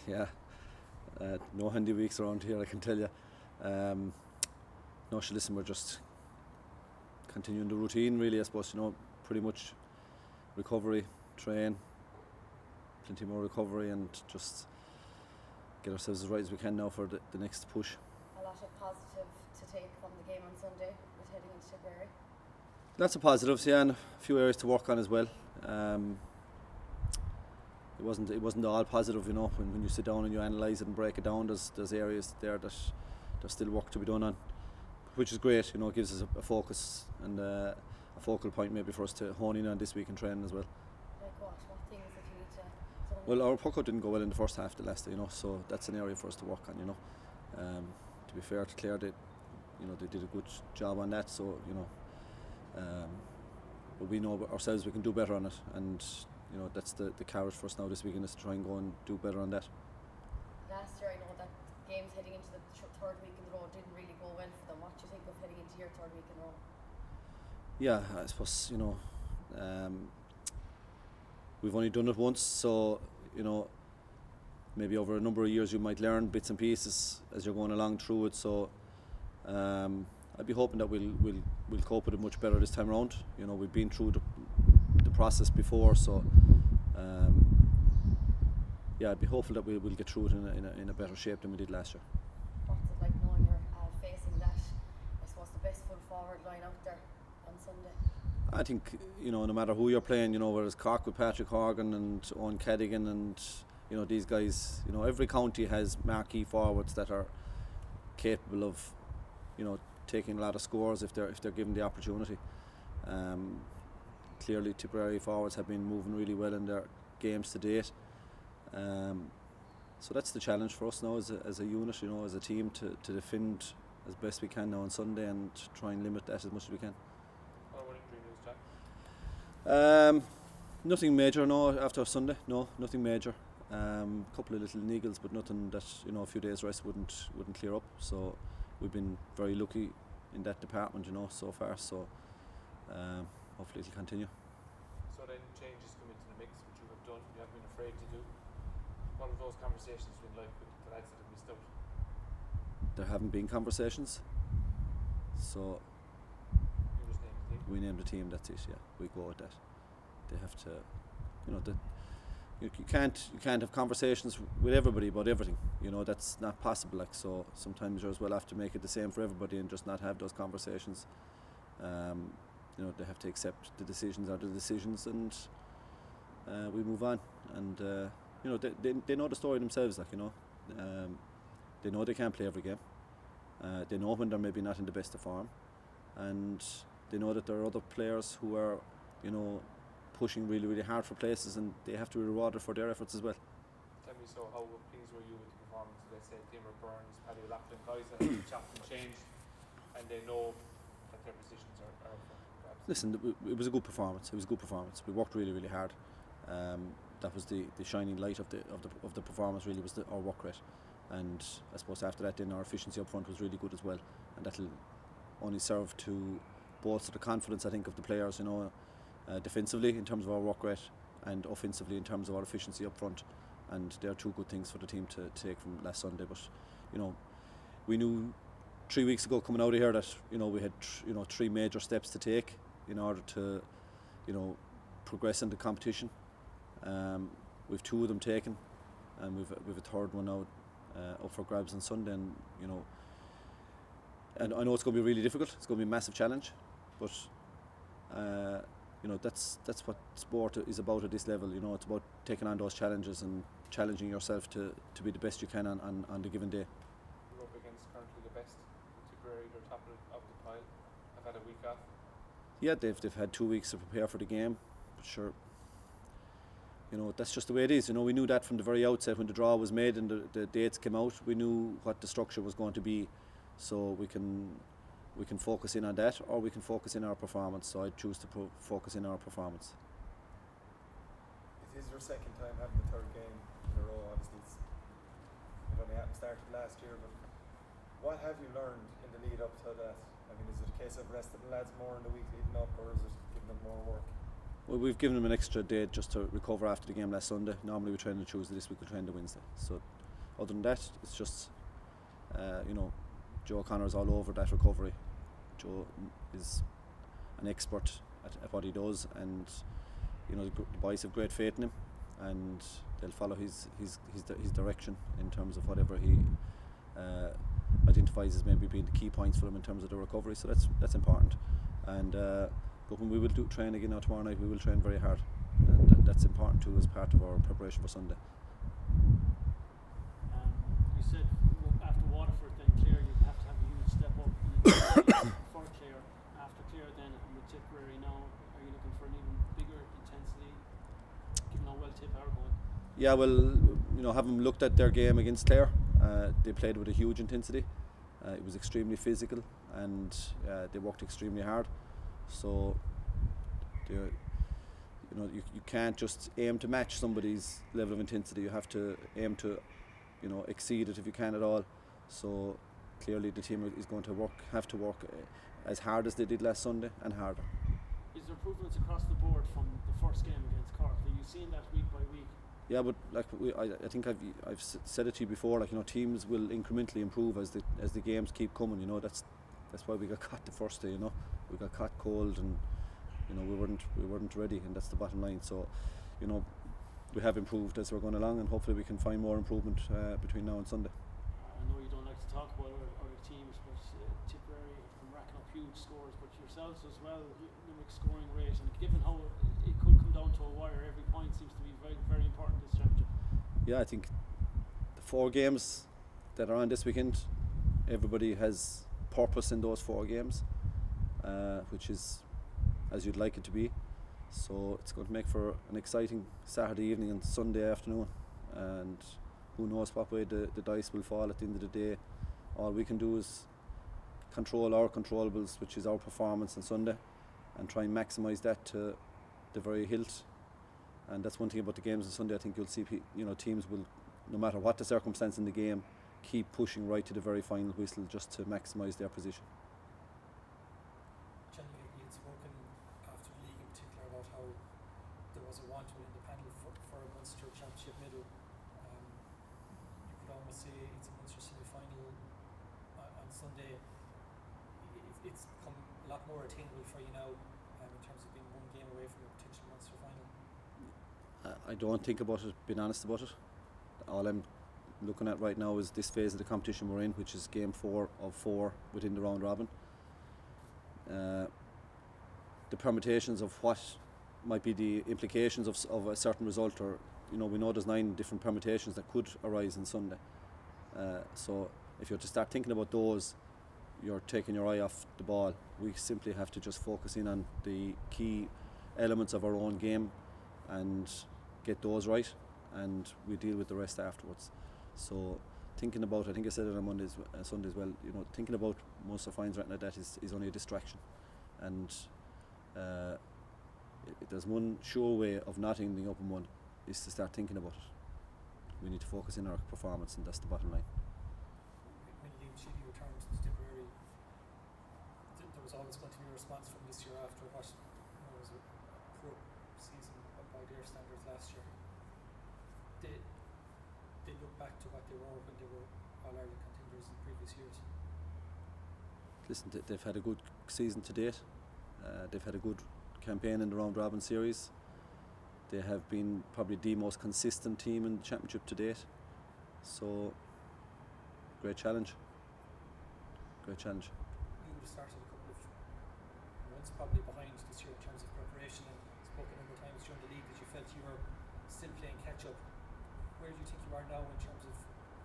Yeah. No handy weeks around here, I can tell you. No, listen, we're just continuing the routine, really, I suppose, pretty much recovery, train, plenty more recovery, and just get ourselves as right as we can now for the next push. A lot of positive to take from the game on Sunday with heading into Tipperary. Lots of positives, yeah, and a few areas to work on as well. It wasn't all positive, when you sit down and you analyse it and break it down, there's areas there that there's still work to be done on, which is great. It gives us a focus and a focal point maybe for us to hone in on this week in training as well. Like what things that you need to... Well, our puck out didn't go well in the first half of the last day, so that's an area for us to work on, To be fair to Clare, they did a good job on that, so, but we know ourselves we can do better on it, and that's the carrot for us now this weekend, is to try and go and do better on that. Last year I know that games heading into the third week in a row didn't really go well for them. What do you think of heading into your third week in a row? Yeah, I suppose, we've only done it once, so, maybe over a number of years you might learn bits and pieces as you're going along through it, so I'd be hoping that we'll cope with it much better this time around. We've been through the process before, so yeah, I'd be hopeful that we'll get through it in a better shape than we did last year. What's it like knowing you're facing that, I suppose, the best foot forward line out there on Sunday? I think, no matter who you're playing, whether it's Cork with Patrick Horgan and Owen Cadigan and, these guys, every county has marquee forwards that are capable of, taking a lot of scores if they're given the opportunity. Clearly Tipperary forwards have been moving really well in their games to date. So that's the challenge for us now as a unit, as a team, to defend as best we can now on Sunday and try and limit that as much as we can. Nothing major, no, after Sunday, no, nothing major. Couple of little niggles, but nothing that a few days rest wouldn't clear up. So we've been very lucky in that department, so far. So hopefully it'll continue. So then changes come into the mix, which you have done, you have been afraid to do. What have those conversations been like with the lads that have missed out? There haven't been conversations, so You just named the team? we named the team. That's it. Yeah, we go with that. They have to, you can't have conversations with everybody about everything. That's not possible. So sometimes you're as well have to make it the same for everybody and just not have those conversations. They have to accept the decisions are the decisions, and we move on. And they know the story themselves. They know they can't play every game. They know when they're maybe not in the best of form, and they know that there are other players who are, pushing really, really hard for places, and they have to be rewarded for their efforts as well. Tell me, so how pleased were you with the performance of, let's say, Dimmer Burns, Paddy O'Loughlin, guys that have chopped and changed, and they know that their positions are up for grabs? Listen, it was a good performance. We worked really, really hard. That was the shining light of the performance. Really, was our work rate, and I suppose after that, then our efficiency up front was really good as well, and that'll only serve to bolster the confidence, I think, of the players. Defensively in terms of our work rate, and offensively in terms of our efficiency up front, and they're two good things for the team to take from last Sunday. But we knew 3 weeks ago coming out of here that we had three major steps to take in order to progress in the competition. We've two of them taken, and we've a third one now up for grabs on Sunday, and I know it's going to be really difficult. It's going to be a massive challenge, but that's what sport is about at this level. It's about taking on those challenges and challenging yourself to be the best you can on the given day. You're up against currently the best. Tipperary, they're top of the pile. I've had a week off. Yeah, they've had 2 weeks to prepare for the game. But sure, that's just the way it is. We knew that from the very outset when the draw was made and the dates came out. We knew what the structure was going to be, so we can focus in on that, or we can focus in our performance. So I'd choose to focus in our performance. It is your second time having the third game in a row. Obviously, it only started last year, but what have you learned in the lead up to that? I mean, is it a case of resting the lads more in the week leading up, or is it giving them more work? Well, we've given them an extra day just to recover after the game last Sunday. Normally we train on Tuesday, this week we train on Wednesday. So other than that, it's just Joe Connor's all over that recovery. Joe is an expert at what he does, and the boys have great faith in him, and they'll follow his direction in terms of whatever he identifies as maybe being the key points for him in terms of the recovery. So that's important. And but when we will train again now tomorrow night, we will train very hard, and that's important too as part of our preparation for Sunday. You said after Waterford, then Clare, you'd have to have a huge step up for Clare. After Clare, then with Tipperary now, are you looking for an even bigger intensity, given how well Tip are going? Yeah, well, having looked at their game against Clare, they played with a huge intensity. It was extremely physical, and they worked extremely hard. So, you can't just aim to match somebody's level of intensity. You have to aim to, exceed it if you can at all. So, clearly the team is going to have to work as hard as they did last Sunday and harder. Is there improvements across the board from the first game against Cork? Are you seeing that week by week? Yeah, but I think I've said it to you before. Teams will incrementally improve as the games keep coming. That's why we got caught the first day. We got caught cold, and we weren't ready, and that's the bottom line. So, we have improved as we're going along, and hopefully we can find more improvement between now and Sunday. I know you don't like to talk about other teams, but Tipperary have been racking up huge scores, but yourselves as well, Limerick scoring rate, and given how it could come down to a wire, every point seems to be very, very important this championship. Yeah, I think the 4 games that are on this weekend, everybody has purpose in those 4 games, which is as you'd like it to be. So it's going to make for an exciting Saturday evening and Sunday afternoon, and who knows what way the dice will fall at the end of the day. All we can do is control our controllables, which is our performance on Sunday, and try and maximise that to the very hilt. And that's one thing about the games on Sunday. I think you'll see teams will, no matter what the circumstance in the game, keep pushing right to the very final whistle just to maximise their position. John, you had spoken after the league in particular about how there was a want within the panel for a Munster Championship medal. You could almost say it's a Munster semi-final on Sunday. It's become a lot more attainable for you now in terms of being one game away from a potential Munster final. I don't think about it, being honest about it. All I'm looking at right now is this phase of the competition we're in, which is game 4 of 4 within the round robin. The permutations of what might be the implications of a certain result, or we know there's 9 different permutations that could arise on Sunday. So if you're to start thinking about those, you're taking your eye off the ball. We simply have to just focus in on the key elements of our own game and get those right, and we deal with the rest afterwards. So thinking about, I think I said it on Sunday as well, thinking about Munster finals right now, that is only a distraction, and there's one sure way of not ending up in one, is to start thinking about it. We need to focus in our performance, and that's the bottom line. When Liam Sheedy returned to Tipperary, there was always going to be a response from this year after what was a poor season by their standards last year. They look back to what they were when they were All-Ireland contenders in previous years. Listen, they've had a good season to date. They've had a good campaign in the round robin series. They have been probably the most consistent team in the championship to date. So, great challenge. Great challenge. You would have started a couple of months probably behind this year in terms of preparation, and spoken a number of times during the league that you felt you were still playing catch up. Where do you think you are now in terms of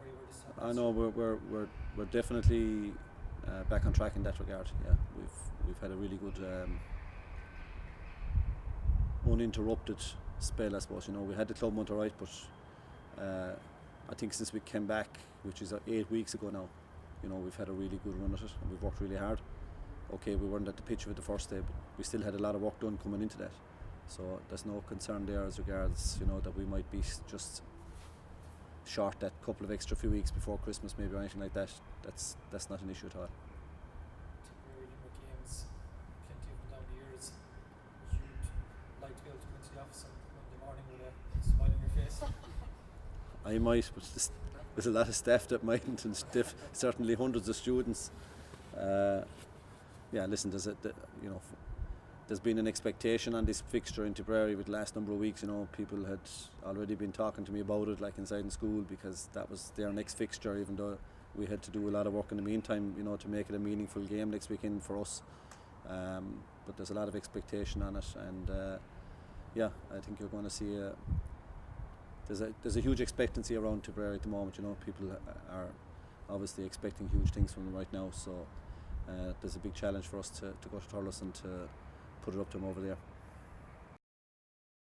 where you were this time? I know we're definitely back on track in that regard. Yeah, we've had a really good uninterrupted spell, I suppose. We had the club month alright, but I think since we came back, which is 8 weeks ago now, we've had a really good run at it, and we've worked really hard. Okay, we weren't at the pitch of it the first day, but we still had a lot of work done coming into that. So there's no concern there as regards, that we might be just short that couple of extra few weeks before Christmas maybe, or anything like that. That's not an issue at all. Tipperary Limerick games, plenty of them down the years. Would you like to be able to go into the office on Monday morning with a smile on your face? I might, but there's a lot of staff that mightn't, and certainly hundreds of students. Yeah, listen, there's been an expectation on this fixture in Tipperary with the last number of weeks. People had already been talking to me about it, like inside in school, because that was their next fixture, even though we had to do a lot of work in the meantime, to make it a meaningful game next weekend for us. But there's a lot of expectation on it, and yeah, I think you're going to see there's a huge expectancy around Tipperary at the moment. People are obviously expecting huge things from them right now, so there's a big challenge for us to go to Thurles and to put it up to them over there.